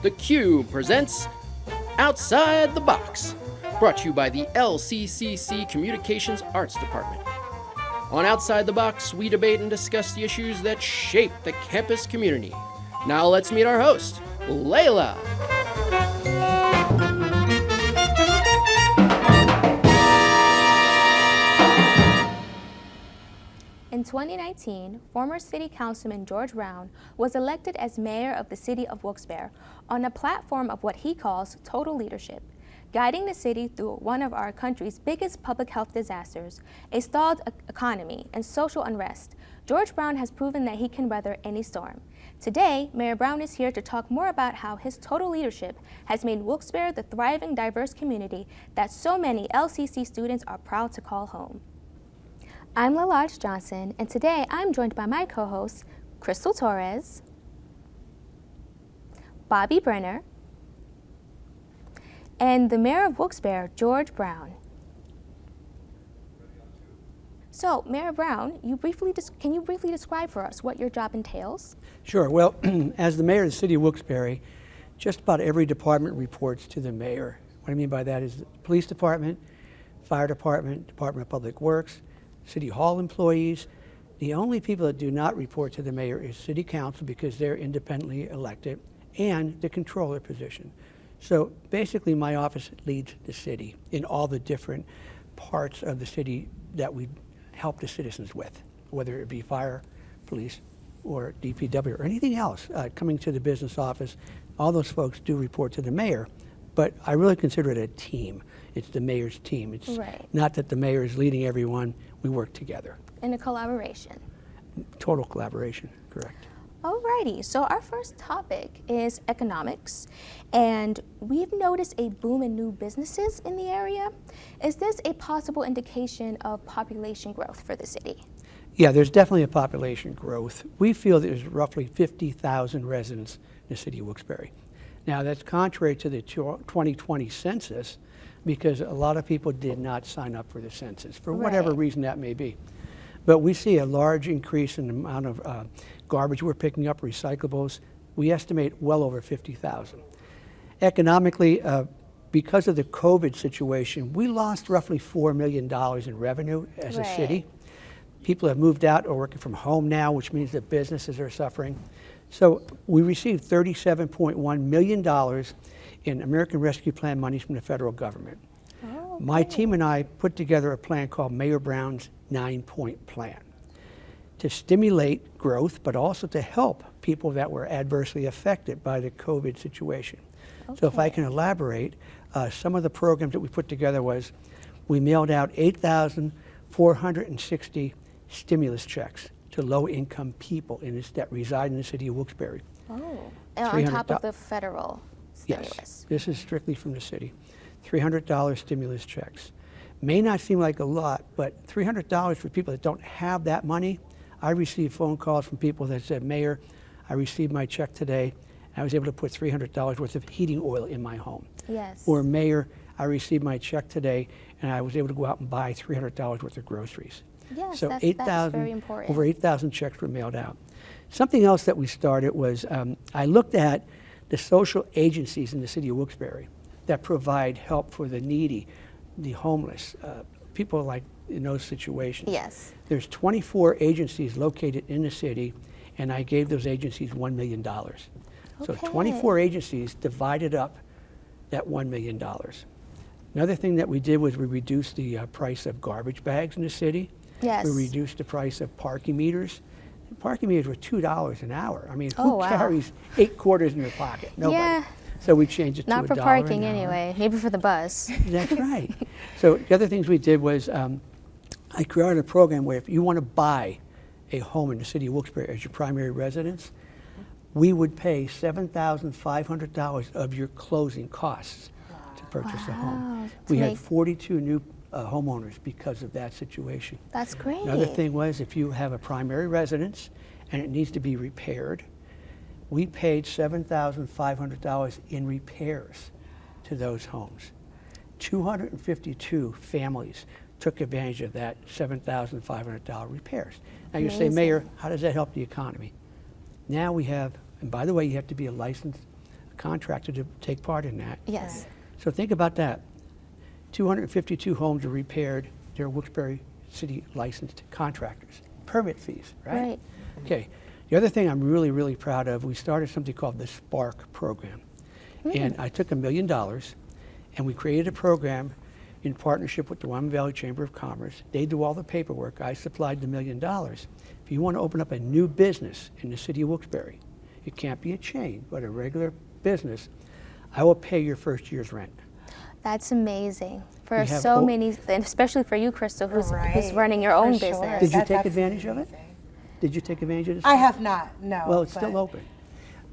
The Q presents Outside the Box, brought to you by the LCCC Communications Arts Department. On Outside the Box, we debate and discuss the issues that shape the campus community. Now let's meet our host, Layla. In 2019, former City Councilman George Brown was elected as mayor of the city of Wilkes-Barre on a platform of what he calls total leadership, guiding the city through one of our country's biggest public health disasters, a stalled economy, and social unrest. George Brown has proven that he can weather any storm. Today, Mayor Brown is here to talk more about how his total leadership has made Wilkes-Barre the thriving, diverse community that so many LCC students are proud to call home. I'm Lalage Johnson, and today I'm joined by my co-hosts, Crystal Torres, Bobby Brenner, and the Mayor of Wilkes-Barre, George Brown. So, Mayor Brown, can you briefly describe for us what your job entails? Sure. Well, as the mayor of the city of Wilkes-Barre, just about every department reports to the mayor. What I mean by that is the police department, fire department, Department of Public Works, City Hall employees. The only people that do not report to the mayor is City Council because they're independently elected, and the controller position. So basically my office leads the city in all the different parts of the city that we help the citizens with, whether it be fire, police, or DPW, or anything else coming to the business office. All those folks do report to the mayor, but I really consider it a team. It's the mayor's team. It's right. Not that the mayor is leading everyone. We work together. In a collaboration. Total collaboration, correct. Alrighty, so our first topic is economics, and we've noticed a boom in new businesses in the area. Is this a possible indication of population growth for the city? Yeah, there's definitely a population growth. We feel there's roughly 50,000 residents in the city of Wilkes-Barre. Now, that's contrary to the 2020 census, because a lot of people did not sign up for the census, for whatever reason that may be. But we see a large increase in the amount of garbage we're picking up, recyclables. We estimate well over 50,000. Economically, because of the COVID situation, we lost roughly $4 million in revenue as a city. People have moved out or working from home now, which means that businesses are suffering. So we received $37.1 million in American Rescue Plan monies from the federal government. Oh, My team and I put together a plan called Mayor Brown's 9-point plan to stimulate growth, but also to help people that were adversely affected by the COVID situation. Okay. So if I can elaborate, some of the programs that we put together was we mailed out 8,460 stimulus checks to low-income people that reside in the city of Wilkes-Barre. Oh, and on top of the federal stimulus? Yes, this is strictly from the city. $300 stimulus checks. May not seem like a lot, but $300 for people that don't have that money. I received phone calls from people that said, Mayor, I received my check today. I was able to put $300 worth of heating oil in my home. Yes. Or Mayor, I received my check today and I was able to go out and buy $300 worth of groceries. Yes, so that's very important. Over 8,000 checks were mailed out. Something else that we started was I looked at the social agencies in the city of Wilkes-Barre that provide help for the needy, the homeless, people like in those situations. Yes. There's 24 agencies located in the city, and I gave those agencies $1 million. So 24 agencies divided up that $1 million. Another thing that we did was we reduced the price of garbage bags in the city. Yes. We reduced the price of parking meters. Parking meters were $2 an hour. I mean, who carries 8 quarters in their pocket? Nobody. Yeah. So we changed it to $1 Not for parking anyway, maybe for the bus. That's right. So the other things we did was I created a program where if you want to buy a home in the city of Wilkes-Barre as your primary residence, we would pay $7,500 of your closing costs to purchase a home. We had 42 new homeowners because of that situation. That's great. Another thing was if you have a primary residence and it needs to be repaired, we paid $7,500 in repairs to those homes. 252 families took advantage of that $7,500 repairs. Now you say, Mayor, how does that help the economy? Now we have, and by the way, you have to be a licensed contractor to take part in that. Yes. So think about that. 252 homes are repaired. They're Wilkes-Barre City licensed contractors. Permit fees, right? Right. Okay. The other thing I'm really, really proud of, we started something called the Spark program. And I took $1 million and we created a program in partnership with the Wyoming Valley Chamber of Commerce. They do all the paperwork. I supplied the $1 million. If you want to open up a new business in the city of Wilkes-Barre, it can't be a chain, but a regular business, I will pay your first year's rent. That's amazing for We have so many, and especially for you, Crystal, who's running your own For sure. business. Did you That's take advantage of it? amazing. Did you take advantage of this? I have not, no. Well, it's still open.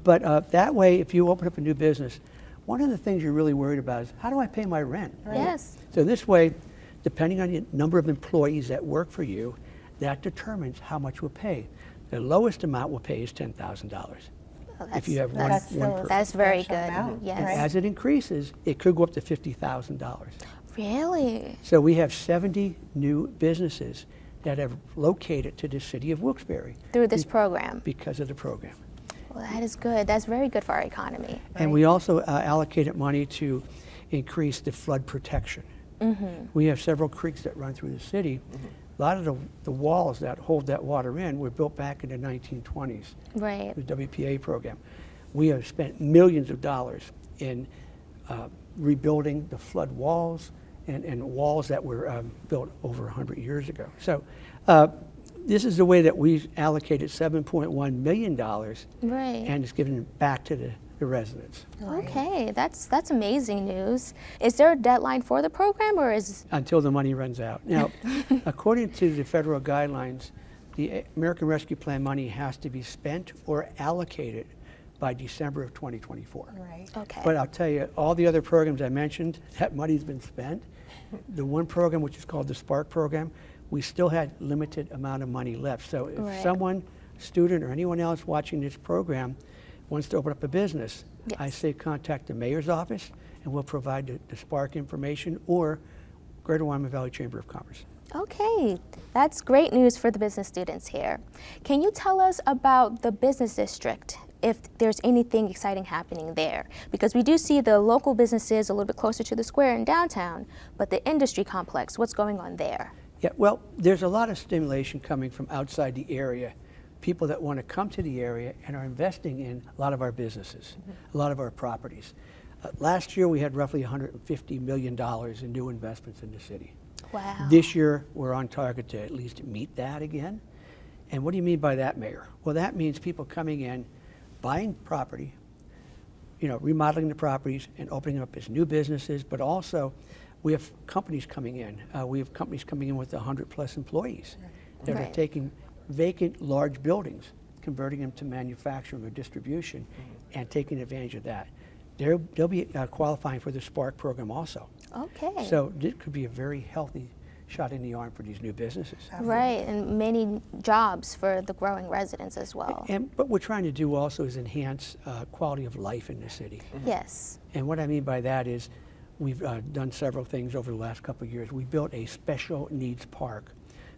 But that way, if you open up a new business, one of the things you're really worried about is, how do I pay my rent? Yes. So this way, depending on the number of employees that work for you, that determines how much we'll pay. The lowest amount we'll pay is $10,000. Oh, If you have one That's still person. That's very substantial good. amount, Yes. And right? as it increases, it could go up to $50,000. Really? So we have 70 new businesses that have located to the city of Wilkes-Barre Through this program. because of the program. Well, that is good. That's very good for our economy. And we also allocated money to increase the flood protection. We have several creeks that run through the city. A lot of the walls that hold that water in were built back in the 1920s. Right. The WPA program. We have spent millions of dollars in rebuilding the flood walls and walls that were built over 100 years ago. So this is the way that we allocated $7.1 million Right. and it's given back to the residents Okay, that's amazing news. Is there a deadline for the program, or is until the money runs out. Now, according to the federal guidelines, the American Rescue Plan money has to be spent or allocated by December of 2024. Right. okay? But I'll tell you, all the other programs I mentioned, that money's been spent. The one program, which is called the Spark program, we still had limited amount of money left. So if Right. someone, student or anyone else watching this program wants to open up a business, I Yes. say contact the mayor's office and we'll provide the Spark information or Greater Wyoming Valley Chamber of Commerce. Okay, that's great news for the business students here. Can you tell us about the business district, if there's anything exciting happening there? Because we do see the local businesses a little bit closer to the square in downtown, but the industry complex, what's going on there? Yeah, well, there's a lot of stimulation coming from outside the area. People that want to come to the area and are investing in a lot of our businesses, a lot of our properties. Last year, we had roughly $150 million in new investments in the city. Wow. This year, we're on target to at least meet that again. And what do you mean by that, Mayor? Well, that means people coming in, buying property, remodeling the properties and opening up as new businesses, but also we have companies coming in. We have companies coming in with 100+ employees that are Right. taking vacant large buildings, converting them to manufacturing or distribution and taking advantage of that. They'll be qualifying for the Spark program also. Okay. So this could be a very healthy shot in the arm for these new businesses. Right, and many jobs for the growing residents as well. And what we're trying to do also is enhance quality of life in the city. Yes. And what I mean by that is we've done several things over the last couple of years. We built a special needs park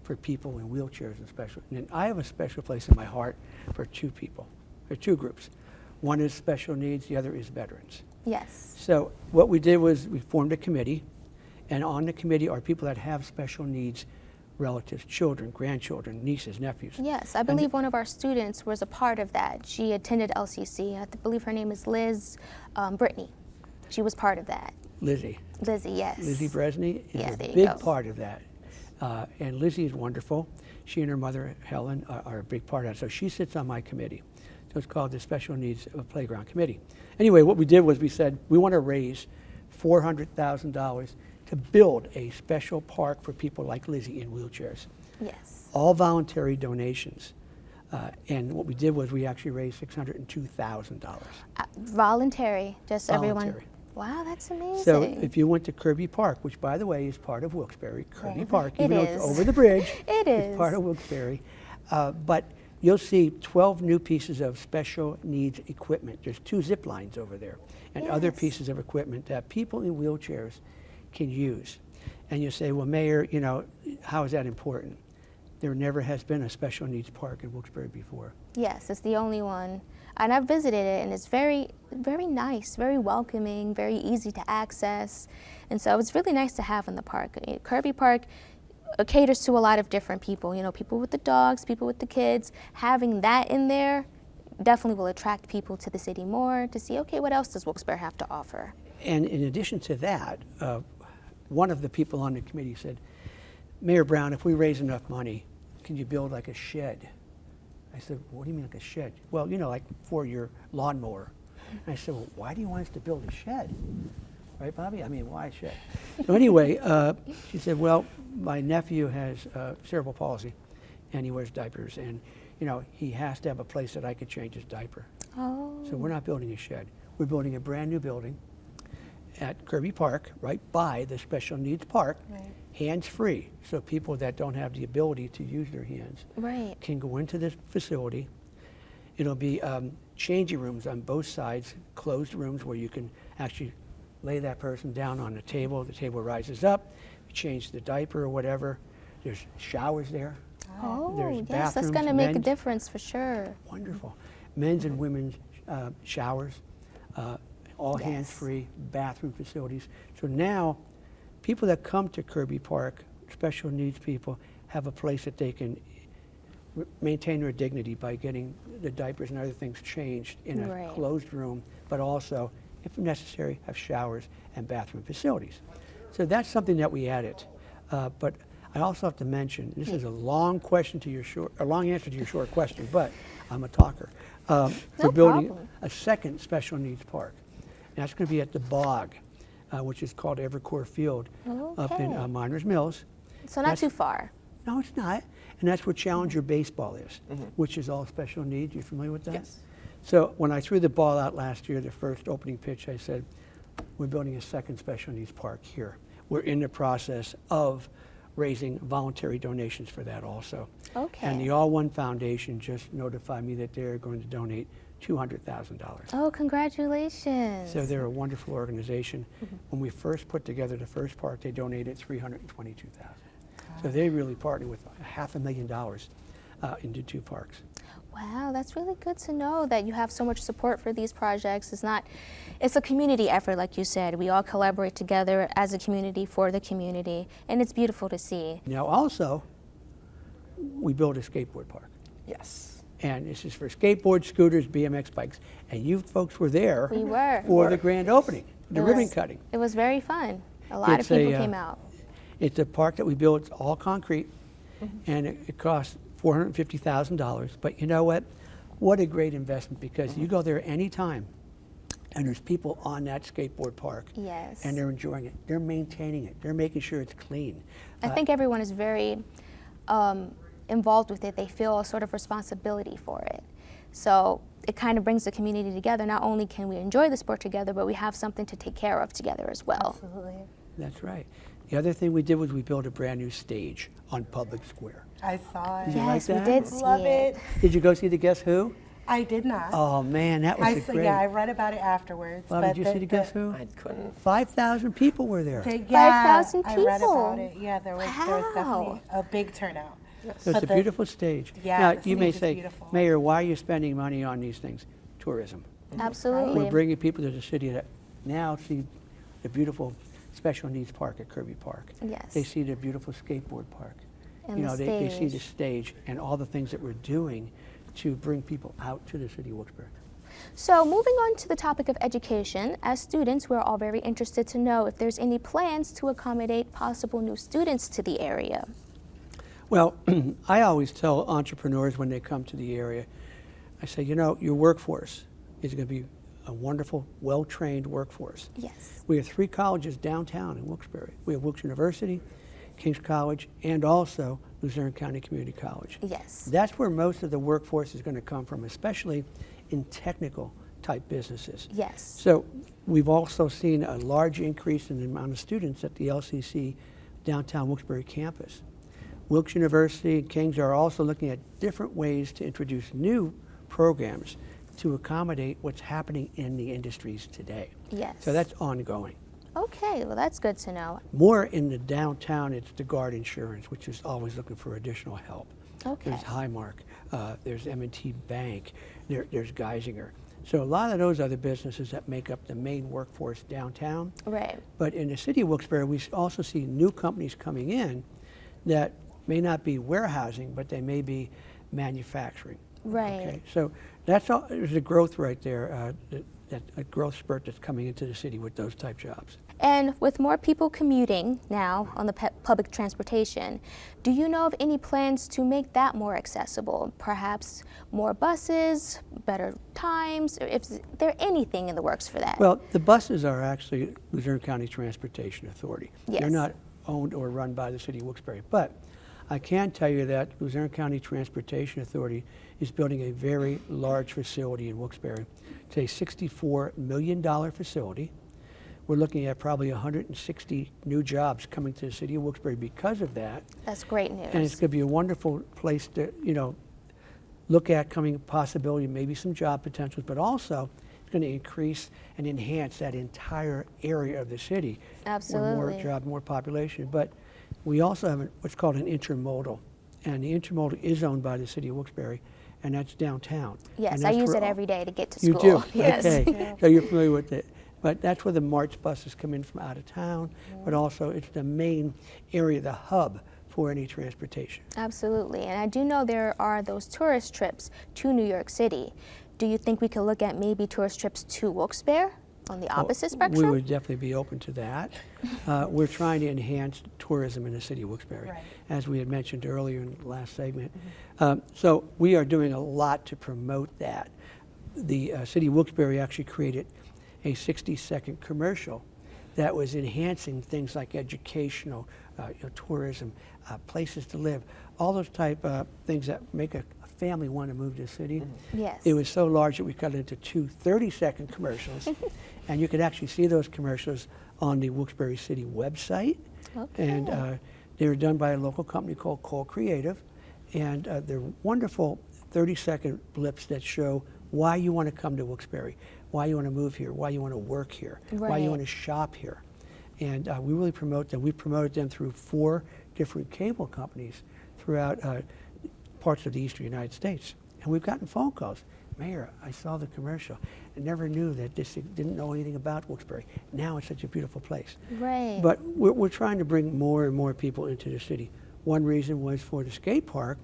for people in wheelchairs and special. And I have a special place in my heart for two people, or two groups. One is special needs, the other is veterans. Yes. So what we did was we formed a committee, and on the committee are people that have special needs, relatives, children, grandchildren, nieces, nephews. Yes, I believe one of our students was a part of that. She attended LCC. I believe her name is Liz Brittany. She was part of that. Lizzie. Lizzie, yes. Lizzie Bresney is Yeah, a there you big go. part of that. And Lizzie is wonderful. She and her mother, Helen, are a big part of that. So she sits on my committee. So it's called the Special Needs Playground Committee. Anyway, what we did was we said we want to raise $400,000 to build a special park for people like Lizzie in wheelchairs. Yes. All voluntary donations. And what we did was we actually raised $602,000. Voluntary, just everyone. Voluntary. Wow, that's amazing. So if you went to Kirby Park, which by the way is part of Wilkes-Barre, Kirby Park, It even though is. it's over the bridge, It it's is. part of Wilkes-Barre. But you'll see 12 new pieces of special needs equipment. There's 2 zip lines over there and other Yes. pieces of equipment that people in wheelchairs can use. And you say, well, Mayor, how is that important? There never has been a special needs park in Wilkes-Barre before. Yes, it's the only one And I've visited it, and it's very, very nice, very welcoming, very easy to access. And so it's really nice to have in the park. Kirby Park caters to a lot of different people, you know, people with the dogs, people with the kids. Having that in there definitely will attract people to the city more to see, okay, what else does Wilkes-Barre have to offer? And in addition to that, one of the people on the committee said, Mayor Brown, if we raise enough money, can you build like a shed? I said, what do you mean like a shed? Well, you know, like for your lawnmower. And I said, well, why do you want us to build a shed? Right, Bobby? I mean, why a shed? So anyway, she said, well, my nephew has cerebral palsy, and he wears diapers, and you know, he has to have a place that I could change his diaper. Oh. So we're not building a shed. We're building a brand new building at Kirby Park, right by the special needs park, hands-free, so people that don't have the ability to use their hands Right. can go into this facility. It'll be changing rooms on both sides, closed rooms where you can actually lay that person down on the table rises up, you change the diaper or whatever. There's showers there. Oh, There's yes, that's bathrooms, going to make a men's- difference for sure. Wonderful. Men's and women's showers, all Yes. hands-free bathroom facilities. So now, people that come to Kirby Park, special needs people, have a place that they can maintain their dignity by getting the diapers and other things changed in a Right. closed room, but also, if necessary, have showers and bathroom facilities. So that's something that we added. But I also have to mention, this is a long question to your a long answer to your short question, but I'm a talker. We're building problem. a second special needs park. And that's going to be at the Bog, which is called Evercore Field, up in Okay. Miners Mills. So not That's- too far. No, it's not. And that's where Challenger Baseball is, which is all special needs. You familiar with that? Yes. So when I threw the ball out last year, the first opening pitch, I said, we're building a second special needs park here. We're in the process of raising voluntary donations for that also. Okay. And the All One Foundation just notified me that they're going to donate $200,000. Oh, congratulations. So they're a wonderful organization. When we first put together the first park, they donated $322,000. So they really partnered with $500,000 into 2 parks. Wow, that's really good to know that you have so much support for these projects. It's a community effort, like you said. We all collaborate together as a community for the community, and it's beautiful to see. Now also, we built a skateboard park. Yes. And this is for skateboards, scooters, BMX bikes. And you folks were there We were. for the grand opening, the It ribbon was- cutting. It was very fun. A lot It's of people a, came out. It's a park that we built, it's all concrete, and it cost $450,000. But you know what? What a great investment, because you go there anytime, and there's people on that skateboard park. Yes. And they're enjoying it. They're maintaining it. They're making sure it's clean. I think everyone is very involved with it. They feel a sort of responsibility for it. So it kind of brings the community together. Not only can we enjoy the sport together, but we have something to take care of together as well. Absolutely. That's right. The other thing we did was we built a brand new stage on Public Square. I saw it. Did you like Yes, we that? did see Love it. Did you go see the Guess Who? I did not. Oh man, that was I a saw, great. yeah, I read about it afterwards. Bob, but did you see the Guess Who? I couldn't. 5,000 people were there. Yeah, 5,000 I read about people. it. Yeah, there was Wow. definitely a big turnout. So it's But a beautiful stage. Yeah, Now, the you may stage is say, beautiful. Mayor, why are you spending money on these things? Tourism. Absolutely. We're bringing people to the city that now see the beautiful special needs park at Kirby Park. Yes. They see the beautiful skateboard park. And you the know, they see stage. the stage and all the things that we're doing to bring people out to the city of Wilkes-Barre. So moving on to the topic of education, as students, we're all very interested to know if there's any plans to accommodate possible new students to the area. Well, I always tell entrepreneurs when they come to the area, I say, you know, your workforce is going to be a wonderful, well-trained workforce. Yes. We have 3 colleges downtown in Wilkes-Barre. We have Wilkes University, King's College, and also Luzerne County Community College. Yes. That's where most of the workforce is going to come from, especially in technical type businesses. Yes. So we've also seen a large increase in the amount of students at the LCC downtown Wilkes-Barre campus. Wilkes University and King's are also looking at different ways to introduce new programs to accommodate what's happening in the industries today. Yes. So that's ongoing. Okay, well that's good to know. More in the downtown, it's the guard insurance, which is always looking for additional help. Okay. There's Highmark. there's M&T Bank, there's Geisinger. So a lot of those other businesses that make up the main workforce downtown. Right. But in the city of Wilkes-Barre, we also see new companies coming in that may not be warehousing, but they may be manufacturing. Right. Okay, so that's all. There's a growth right there, that a growth spurt that's coming into the city with those type jobs. And with more people commuting now on the public transportation, do you know of any plans to make that more accessible? Perhaps more buses, better times, or if there anything in the works for that? Well, the buses are actually Luzerne County Transportation Authority. Yes. They're not owned or run by the city of Wilkes-Barre. But I can tell you that Luzerne County Transportation Authority is building a very large facility in Wilkes-Barre. It's a $64 million facility. We're looking at probably 160 new jobs coming to the city of Wilkes-Barre because of that. That's great news. And it's going to be a wonderful place to, look at coming possibility, maybe some job potentials, but also it's going to increase and enhance that entire area of the city. Absolutely. More job, more population. But we also have what's called an intermodal. And the intermodal is owned by the city of Wilkes-Barre, and that's downtown. Yes, And I that's use where it all- every day to get to You school. do? Yes. Okay. So you're familiar with it. But that's where the March buses come in from out of town, but also it's the main area, the hub for any transportation. Absolutely. And I do know there are those tourist trips to New York City. Do you think we could look at maybe tourist trips to Wilkes-Barre on the opposite spectrum? We would definitely be open to that. We're trying to enhance tourism in the city of Wilkes-Barre, Right. as we had mentioned earlier in the last segment. So we are doing a lot to promote that. The city of Wilkes-Barre actually created a 60-second commercial that was enhancing things like educational, tourism, places to live, all those type of things that make a family want to move to the city. Yes. It was so large that we cut it into two 30-second commercials, and you could actually see those commercials on the Wilkes-Barre City website. Okay. And they were done by a local company called Cole Creative, and they're wonderful 30-second blips that show why you want to come to Wilkes-Barre, why you want to move here, why you want to work here, why Right. you want to shop here. And we really promote them. We promoted them through 4 different cable companies throughout parts of the eastern United States. And we've gotten phone calls. Mayor, I saw the commercial. I never knew that didn't know anything about Wilkes-Barre. Now it's such a beautiful place. Right. But we're trying to bring more and more people into the city. One reason was for the skate park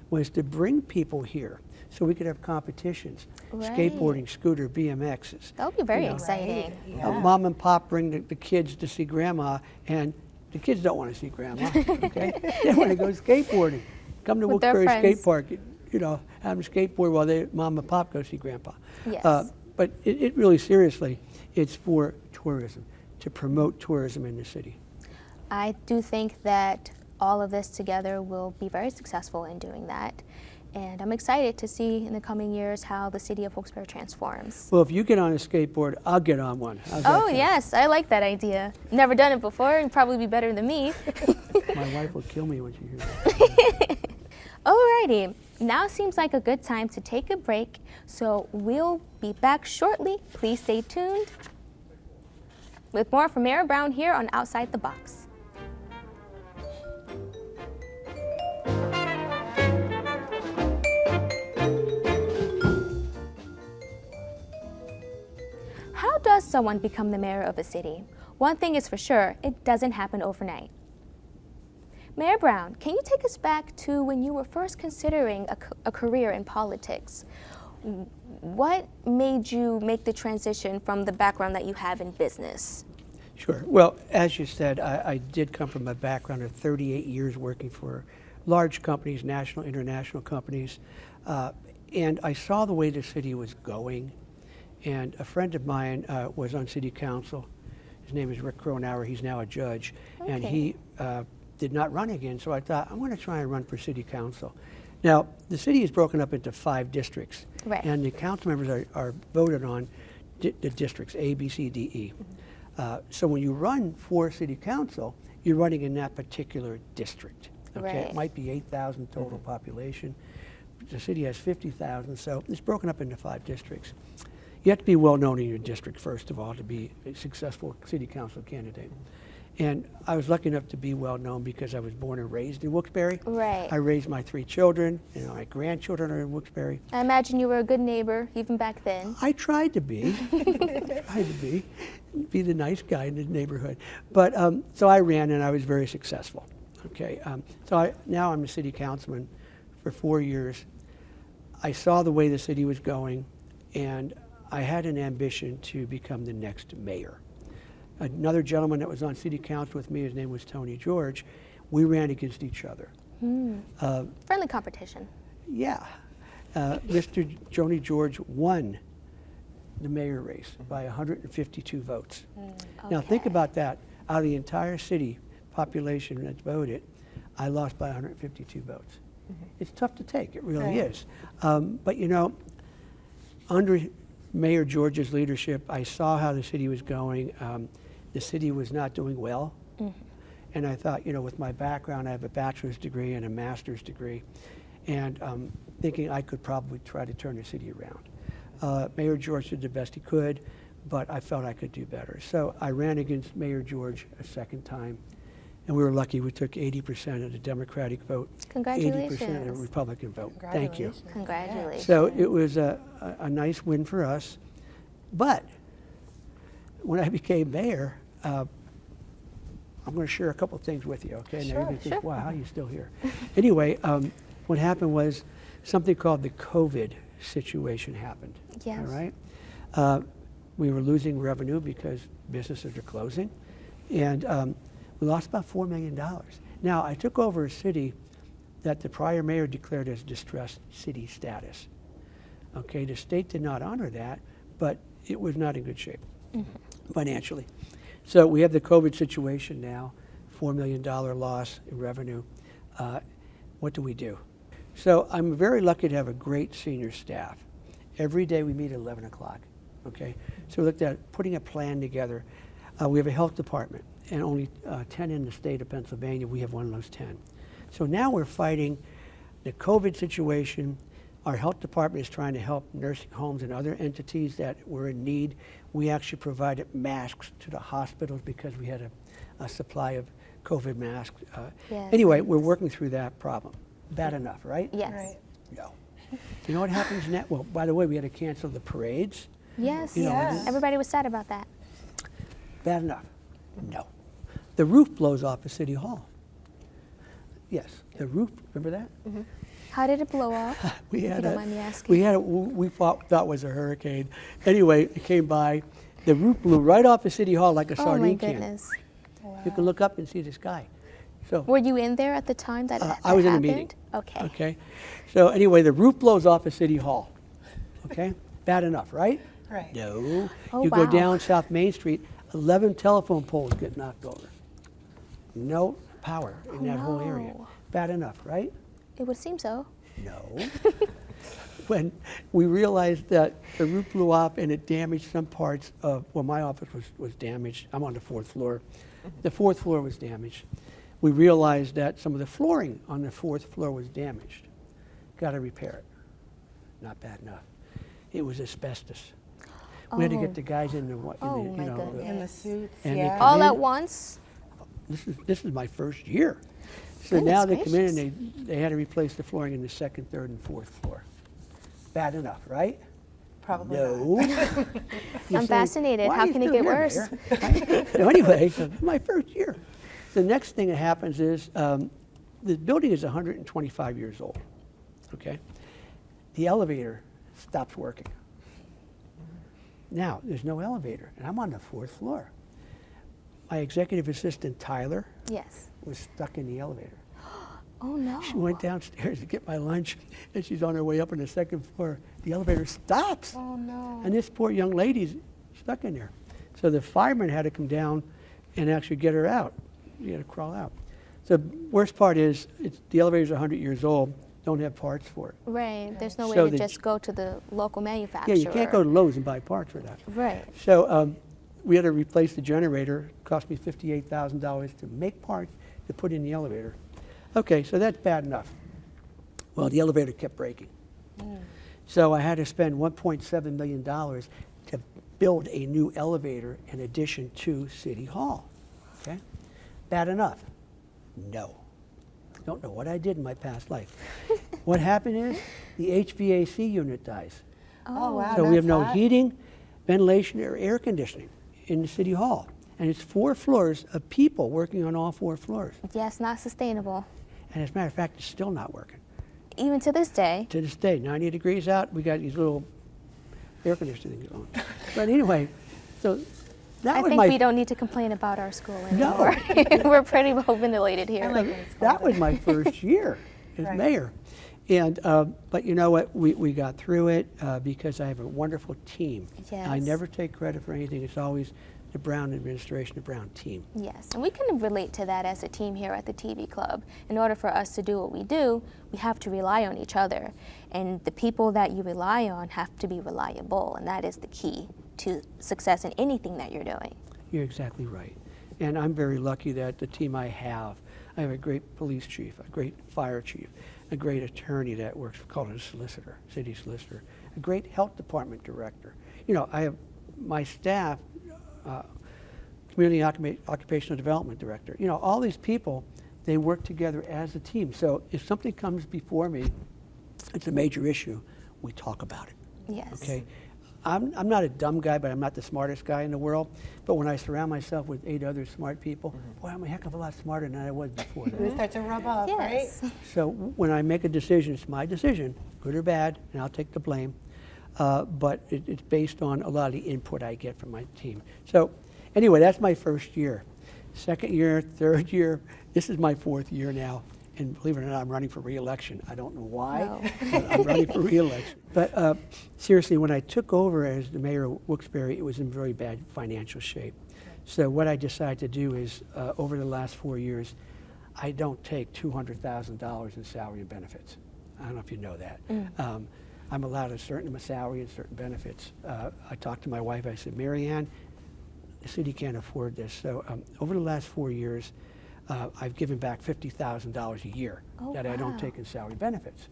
was to bring people here so we could have competitions. Right. Skateboarding, scooter, BMXs. That would be very you know. exciting. Right. Yeah. Mom and pop bring the kids to see grandma, and the kids don't want to see grandma, okay? They want to go skateboarding. Come to With their Wilkes-Barre friends. Skate Park, have them skateboard while mom and pop go see grandpa. Yes. But it really, seriously, it's for tourism, to promote tourism in the city. I do think that all of this together will be very successful in doing that. And I'm excited to see in the coming years how the city of Wilkes-Barre transforms. Well, if you get on a skateboard, I'll get on one. How's that Oh, sound? yes, I like that idea. Never done it before and probably be better than me. My wife will kill me when she hears that. Alrighty, now seems like a good time to take a break, so we'll be back shortly. Please stay tuned with more from Mayor Brown here on Outside the Box. How does someone become the mayor of a city? One thing is for sure, it doesn't happen overnight. Mayor Brown, can you take us back to when you were first considering a career in politics? What made you make the transition from the background that you have in business? Sure. Well, as you said, I did come from a background of 38 years working for large companies, national, international companies, and I saw the way the city was going. And a friend of mine was on city council. His name is Rick Cronauer. He's now a judge, and Okay. he did not run again. So I thought, I'm going to try and run for city council. Now, the city is broken up into 5 districts, Right. and the council members are voted on the districts A, B, C, D, E. So when you run for city council, you're running in that particular district. Okay, Right. it might be 8,000 total population. The city has 50,000, so it's broken up into 5 districts. You have to be well known in your district, first of all, to be a successful city council candidate. And I was lucky enough to be well known because I was born and raised in Wilkes-Barre. Right. I raised my 3 children, my grandchildren are in Wilkes-Barre. I imagine you were a good neighbor even back then. I tried to be, be the nice guy in the neighborhood. But so I ran and I was very successful. Okay, now I'm a city councilman for 4 years. I saw the way the city was going, and I had an ambition to become the next mayor. Another gentleman that was on city council with me, his name was Tony George, we ran against each other. Friendly competition. Yeah. Mr. Joni George won the mayor race by 152 votes. Now think Okay. about that. Out of the entire city population that voted, I lost by 152 votes. It's tough to take, it really Right. is. But you know, under Mayor George's leadership, I saw how the city was going. The city was not doing well. And I thought, you know, with my background, I have a bachelor's degree and a master's degree, and thinking I could probably try to turn the city around. Mayor George did the best he could, but I felt I could do better. So I ran against Mayor George a second time, and we were lucky. We took 80% of the Democratic vote, 80% of the Congratulations. Republican vote. Thank you. Congratulations. So it was a nice win for us. But when I became mayor, I'm going to share a couple of things with you, okay? Now you're going to think, wow, how are you still here? Anyway, what happened was something called the COVID situation happened. Yes. All right? We were losing revenue because businesses are closing, and we lost about $4 million. Now, I took over a city that the prior mayor declared as distressed city status. Okay, the state did not honor that, but it was not in good shape financially. So we have the COVID situation now, $4 million loss in revenue. What do we do? So I'm very lucky to have a great senior staff. Every day we meet at 11 o'clock, okay? So we looked at putting a plan together. We have a health department, and only 10 in the state of Pennsylvania. We have one of those 10. So now we're fighting the COVID situation. Our health department is trying to help nursing homes and other entities that were in need. We actually provided masks to the hospitals because we had a supply of COVID masks. Yes. Anyway, we're working through that problem. Bad enough, right? Yes. Right. No. You know what happens next? Well, by the way, we had to cancel the parades. Yes. You know, Yeah. Everybody was sad about that. Bad enough? No. The roof blows off of City Hall. Yes, the roof, remember that? How did it blow off? We if you had don't a, mind me asking. we had a, we thought was a hurricane. Anyway, it came by. The roof blew right off of City Hall like a Oh my sardine can. goodness. You can look up and see the sky. So, Were you in there at the time that that I was in a happened? meeting. Okay. okay. So anyway, the roof blows off of City Hall. Okay, bad enough, right? Right. No. Oh, You go wow. down South Main Street, 11 telephone poles get knocked over. No power in that whole area. no. Bad enough, right? It would seem so. No. When we realized that the roof blew off and it damaged some parts of, well, my office was damaged. I'm on the 4th floor. The 4th floor was damaged. We realized that some of the flooring on the 4th floor was damaged. Got to repair it. Not bad enough. It was asbestos. We had to Oh. get the guys in the, Oh, you my know, goodness. In the suits, And they yeah. come All in. at once? this is my first year. So Goodness now they come in gracious. and they had to replace the flooring in the 2nd, 3rd, and 4th floor. Bad enough, right? Probably not. No. You're I'm saying, fascinated. "Why How are you can it still get here, worse?" Mayor?" So anyway, my first year. The next thing that happens is the building is 125 years old, okay? The elevator stops working. Now, there's no elevator, and I'm on the 4th floor. My executive assistant, Tyler, Yes. was stuck in the elevator. Oh no. She went downstairs to get my lunch, and she's on her way up on the 2nd floor. The elevator stops. Oh, no. And this poor young lady's stuck in there. So the fireman had to come down and actually get her out. She had to crawl out. So worst part is the elevator's 100 years old, don't have parts for it. Right. There's no way So to the- just go to the local manufacturer. Yeah, you can't go to Lowe's and buy parts for that. Right. So we had to replace the generator. It cost me $58,000 to make parts to put in the elevator. Okay, so that's bad enough. Well, the elevator kept breaking. So I had to spend $1.7 million to build a new elevator in addition to City Hall. Okay? Bad enough? No. Don't know what I did in my past life. What happened is the HVAC unit dies. Oh, wow. So we have that's no hot. heating, ventilation, or air conditioning in the city hall. And it's 4 floors of people working on all 4 floors. Yes, not sustainable. And as a matter of fact, it's still not working. Even to this day. To this day, 90 degrees out, we got these little air conditioning things on. But anyway, so that I was think my we don't need to complain about our school No. anymore. We're pretty well ventilated here. I like when it's that cold. was my first year as Right. mayor. And, but you know what, we got through it because I have a wonderful team. I Yes. never take credit for anything. It's always the Brown administration, the Brown team. Yes, and we can relate to that as a team here at the TV Club. In order for us to do what we do, we have to rely on each other. And the people that you rely on have to be reliable, and that is the key to success in anything that you're doing. You're exactly right. And I'm very lucky that the team I have a great police chief, a great fire chief, a great attorney that works called a solicitor, city solicitor, a great health department director. You know, I have my staff, community occupational development director. You know, all these people, they work together as a team. So if something comes before me, it's a major issue, we talk about it. Yes. Okay. I'm not a dumb guy, but I'm not the smartest guy in the world. But when I surround myself with 8 other smart people, boy, I'm a heck of a lot smarter than I was before We that. start to rub off, Yes. right? So when I make a decision, it's my decision, good or bad, and I'll take the blame. But it's based on a lot of the input I get from my team. So anyway, that's my first year. Second year, third year, this is my 4th year now. And believe it or not, I'm running for re-election. I don't know why, No. but I'm running for re-election. But seriously, when I took over as the mayor of Wilkes-Barre, it was in very bad financial shape. So what I decided to do is, over the last 4 years, I don't take $200,000 in salary and benefits. I don't know if you know that. I'm allowed a certain amount of salary and certain benefits. I talked to my wife. I said, Mary Ann, the city can't afford this. So over the last 4 years, I've given back $50,000 a year Oh, that I don't wow. take in salary benefits.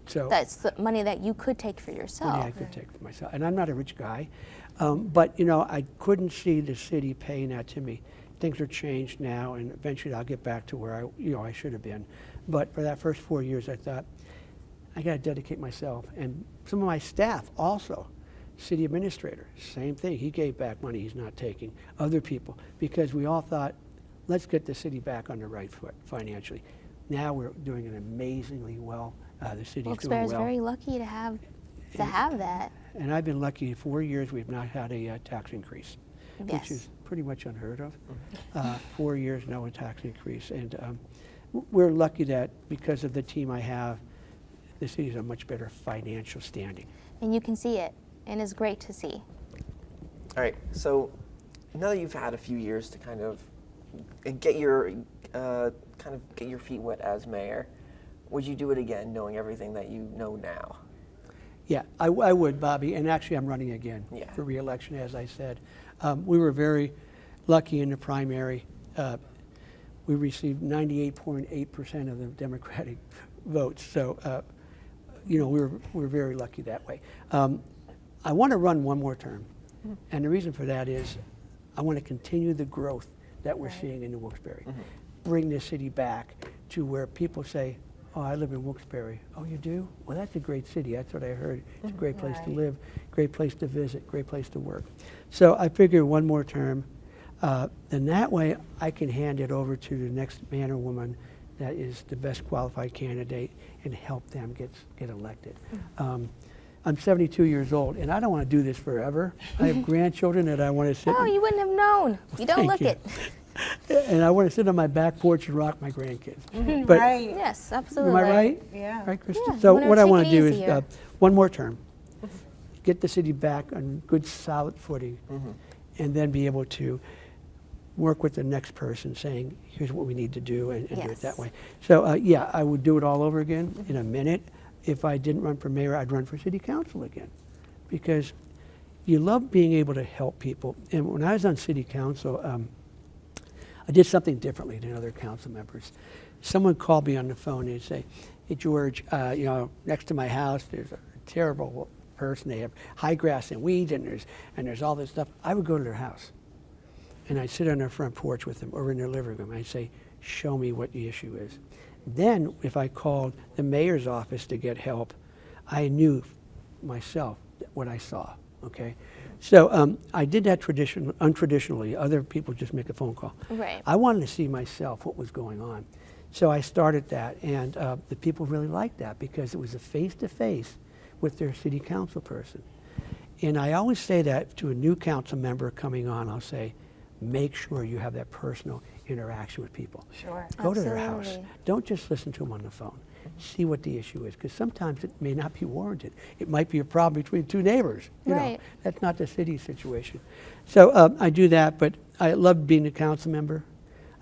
So That's the money that you could take for yourself. money I could take for myself. And I'm not a rich guy, but you know, I couldn't see the city paying that to me. Things are changed now, and eventually I'll get back to where I should have been. But for that first 4 years, I thought I got to dedicate myself, and some of my staff also. City administrator, same thing. He gave back money he's not taking. Other people, because we all thought, let's get the city back on the right foot financially. Now we're doing it amazingly well. The city's doing Wilkes-Barre is well. very lucky to have that. And I've been lucky, 4 years we've not had a tax increase, Yes. which is pretty much unheard of. 4 years, no tax increase. And we're lucky that because of the team I have, the city's in a much better financial standing. And you can see it, and it's great to see. All right, so now that you've had a few years to kind of get your get your feet wet as mayor, would you do it again, knowing everything that you know now? Yeah, I would, Bobby, and actually I'm running again Yeah. for re-election, as I said. We were very lucky in the primary. We received 98.8% of the Democratic votes, so you know, we're very lucky that way. I want to run one more term, and the reason for that is I want to continue the growth that we're seeing in the Wilkes-Barre. Bring the city back to where people say, oh, I live in Wilkes-Barre. Oh, you do? Well, that's a great city. That's what I heard. It's a great place to Right. live, great place to visit, great place to work. So I figure one more term, then that way I can hand it over to the next man or woman that is the best qualified candidate and help them get elected. I'm 72 years old, and I don't want to do this forever. I have grandchildren that I want to sit Oh, you wouldn't have known. You don't Thank look you. it. and I want to sit on my back porch and rock my grandkids. But Right. Yes, am absolutely. I right? Yeah. Right, Krista? Yeah, So wanna what I take want it to do is easier. one more term, get the city back on good, solid footing, and then be able to work with the next person saying, here's what we need to do, and do it Yes. that way. So yeah, I would do it all over again in a minute. If I didn't run for mayor, I'd run for city council again, because you love being able to help people. And when I was on city council, I did something differently than other council members. Someone called me on the phone and say, hey, George, you know, next to my house, there's a terrible person. They have high grass and weeds, and there's all this stuff. I would go to their house. and I'd sit on their front porch with them or in their living room. I'd say, show me what the issue is. Then if I called the mayor's office to get help, I knew myself what I saw, okay? So I did that untraditionally. Other people just make a phone call. Right. I wanted to see myself what was going on. So I started that, and the people really liked that because it was a face-to-face with their city council person. And I always say that to a new council member coming on, I'll say, make sure you have that personal interaction with people. Sure. Go to their house. Absolutely. Don't just listen to them on the phone. See what the issue is, because sometimes it may not be warranted. It might be a problem between two neighbors. You know, Right. that's not the city situation. So I do that, but I loved being a council member.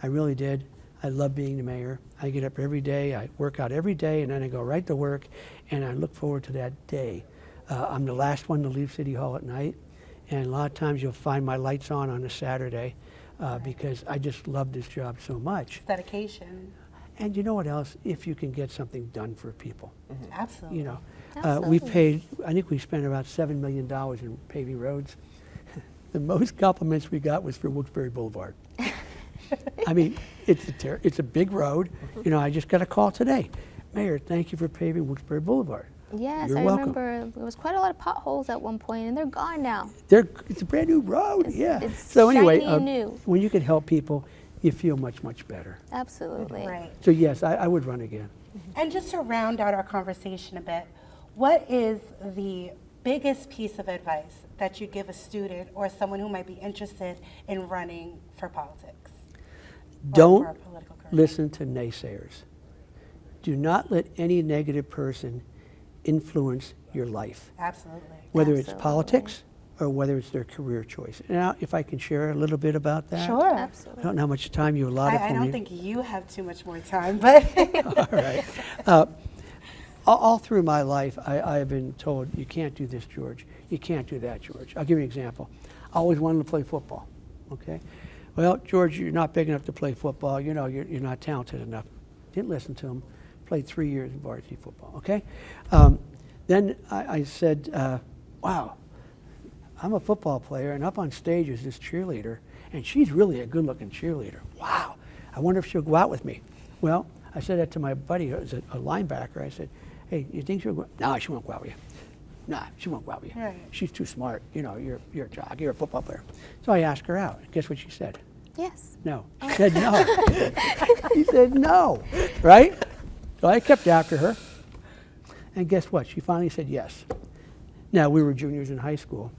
I really did. I love being the mayor. I get up every day, I work out every day, and then I go right to work, and I look forward to that day. I'm the last one to leave City Hall at night, and a lot of times you'll find my lights on a Saturday because I just love this job so much. Dedication. And you know what else? If you can get something done for people. Absolutely. You know, Absolutely. we paid, I think we spent about $7 million in paving roads. The most compliments we got was for Wilkes-Barre Boulevard. I mean, it's a big road. You know, I just got a call today. Mayor, thank you for paving Wilkes-Barre Boulevard. Yes, You're I welcome. remember there was quite a lot of potholes at one point, and they're gone now. It's a brand new road, yeah. It's So anyway, shiny and new. when you can help people, you feel much, much better. Absolutely. Right. So yes, I would run again. And just to round out our conversation a bit, what is the biggest piece of advice that you give a student or someone who might be interested in running for politics? Or for Don't a political career? listen to naysayers. Do not let any negative person influence your life, Absolutely. whether it's Absolutely. politics or whether it's their career choice. Now, if I can share a little bit about that. Sure. I Absolutely. don't know how much time you allotted I for don't me. think you have too much more time, but All right. All through my life, I have been told, you can't do this, George. You can't do that, George. I'll give you an example. I always wanted to play football, okay? Well, George, you're not big enough to play football. You know, you're not talented enough. Didn't listen to him. Played 3 years in varsity football, okay? Then I said, wow, I'm a football player, and up on stage is this cheerleader, and she's really a good-looking cheerleader. Wow, I wonder if she'll go out with me. Well, I said that to my buddy, who was a linebacker. I said, hey, you think she'll go? No, she won't go out with you. Nah, she won't go out with you. Right. She's too smart. You know, you're a jock, you're a football player. So I asked her out. Guess what she said? Yes. No. She said no. She said no, right? So I kept after her. And guess what? She finally said yes. Now, we were juniors in high school.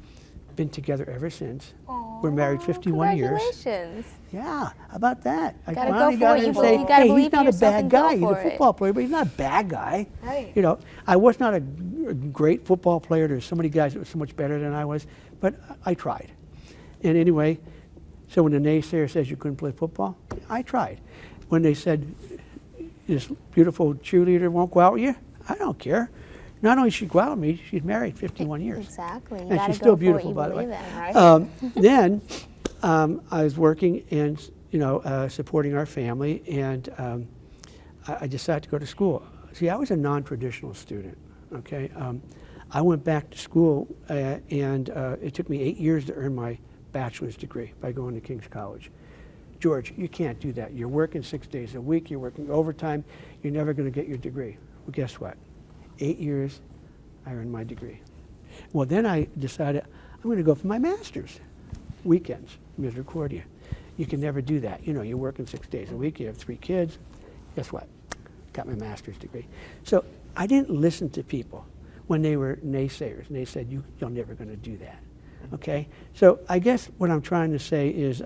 Been together ever since. We're married 51 years. Congratulations. Yeah, how about that? I Gotta go finally for got it. her You to say, gotta hey, believe he's in not a yourself bad and go guy. He's a for it. football player, but he's not a bad guy. Right. You know, I was not a great football player. There's so many guys that were so much better than I was, but I tried. And anyway, so when the naysayer says you couldn't play football, I tried. When they said this beautiful cheerleader won't go out with you, I don't care. Not only she go out with me, she's married 51 years. Exactly. You And gotta she's go still for beautiful, what you by the way. believe in, right? Then I was working and supporting our family, and I decided to go to school. See, I was a non-traditional student. Okay, I went back to school, and it took me 8 years to earn my bachelor's degree by going to King's College. George, you can't do that. You're working 6 days a week. You're working overtime. You're never going to get your degree. Well, guess what? 8 years, I earned my degree. Well, then I decided I'm going to go for my master's. Weekends, misericordia. You can never do that. You know, you're working 6 days a week. You have 3 kids. Guess what? Got my master's degree. So I didn't listen to people when they were naysayers, and they said, you're never going to do that. Okay? So I guess what I'm trying to say is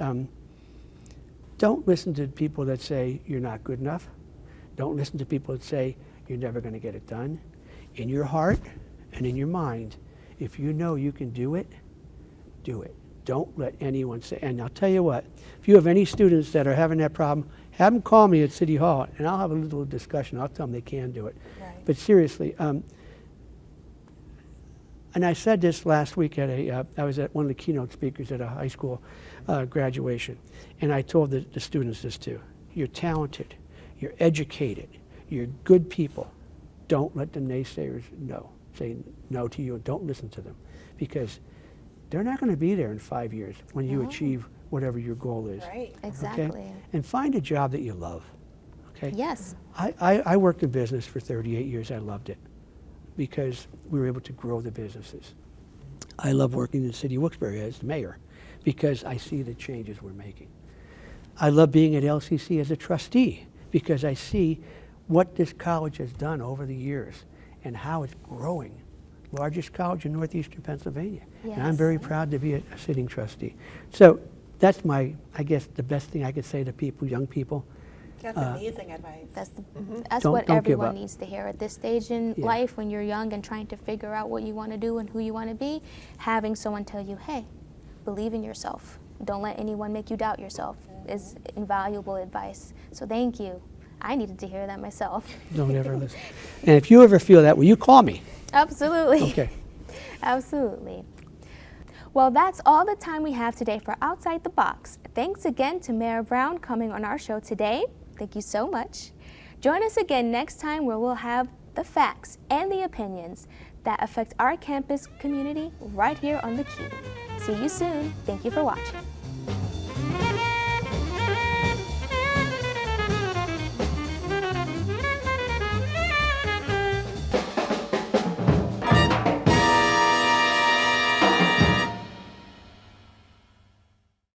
don't listen to people that say you're not good enough. Don't listen to people that say you're never going to get it done. In your heart and in your mind, if you know you can do it, do it. Don't let anyone say, and I'll tell you what, if you have any students that are having that problem, have them call me at City Hall, and I'll have a little discussion. I'll tell them they can do it. Right. But seriously, and I said this last week at I was at one of the keynote speakers at a high school graduation, and I told the students this too. You're talented, you're educated, you're good people. Don't let the naysayers say no to you, and don't listen to them, because they're not going to be there in 5 years when you achieve whatever your goal is. Right. Exactly. And find a job that you love. Okay. Yes. I worked in business for 38 years. I loved it because we were able to grow the businesses. I love working in the city of Wilkes-Barre as the mayor because I see the changes we're making. I love being at LCC as a trustee because I see what this college has done over the years and how it's growing. Largest college in northeastern Pennsylvania. And I'm Yes. very proud to be a sitting trustee. So that's I guess, the best thing I could say to people, young people. That's amazing advice. That's Don't what give everyone up. needs to hear at this stage in Yeah. life when you're young and trying to figure out what you want to do and who you want to be. Having someone tell you, hey, believe in yourself. Don't let anyone make you doubt yourself is invaluable advice. So thank you. I needed to hear that myself. Don't ever listen. And if you ever feel that way, you call me. Absolutely. Okay. Absolutely. Well, that's all the time we have today for Outside the Box. Thanks again to Mayor Brown coming on our show today. Thank you so much. Join us again next time where we'll have the facts and the opinions that affect our campus community right here on The Key. See you soon. Thank you for watching.